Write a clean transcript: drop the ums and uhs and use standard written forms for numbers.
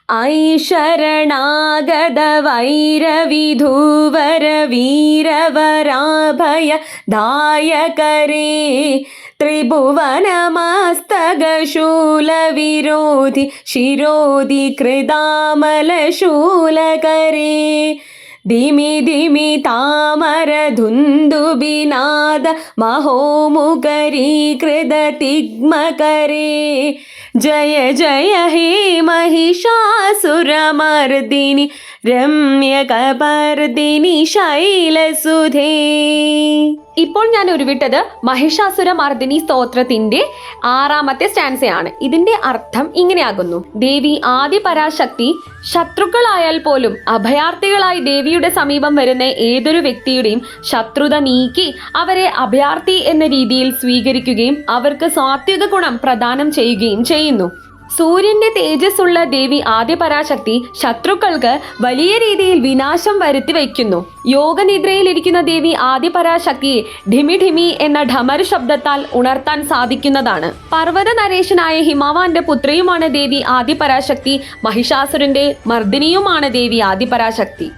ഐശരണാഗത വൈരവിധൂവര വീരവരാഭയ ദായകരേ ത്രിഭുവനമസ്തകശൂലവിരോധി ശിരോധി കൃതാമലശൂലകരേ ധിമി ധിമി താമരധുന്ദുബിനാദ മഹോമുഖരീകൃത തിഗ്മകരേ ജയ ജയ ഹേ महिषासुरमर्दिनि രമ്യകപർദിനി ശൈലസുധേ. ഇപ്പോൾ ഞാൻ ഉരുവിട്ടത് മഹിഷാസുരമർദിനി സ്തോത്രത്തിന്റെ 6ാമത്തെ സ്റ്റാൻസയാണ്. ഇതിന്റെ അർത്ഥം ഇങ്ങനെയാകുന്നു: ദേവി ആദി പരാശക്തി ശത്രുക്കളായാൽ പോലും അഭയാർത്ഥികളായി ദേവിയുടെ സമീപം വരുന്ന ഏതൊരു വ്യക്തിയുടെയും ശത്രുത നീക്കി അവരെ അഭയാർത്ഥി എന്ന രീതിയിൽ സ്വീകരിക്കുകയും അവർക്ക് സാത്വിക ഗുണം പ്രദാനം ചെയ്യുകയും ചെയ്യുന്നു. സൂര്യന്റെ തേജസ്സുള്ള ദേവി ആദിപരാശക്തി ശത്രുക്കൾക്ക് വലിയ രീതിയിൽ വിനാശം വരുത്തി വയ്ക്കുന്നു. യോഗനിദ്രയിലിരിക്കുന്ന ദേവി ആദിപരാശക്തിയെ ഢിമി ഢിമി എന്ന ഢമരു ശബ്ദത്താൽ ഉണർത്താൻ സാധിക്കുന്നതാണ്. പർവ്വത നരേശനായ ഹിമവാന്റെ പുത്രിയുമാണ് ദേവി ആദിപരാശക്തി. മഹിഷാസുരന്റെ മർദിനിയുമാണ് ദേവി ആദിപരാശക്തി.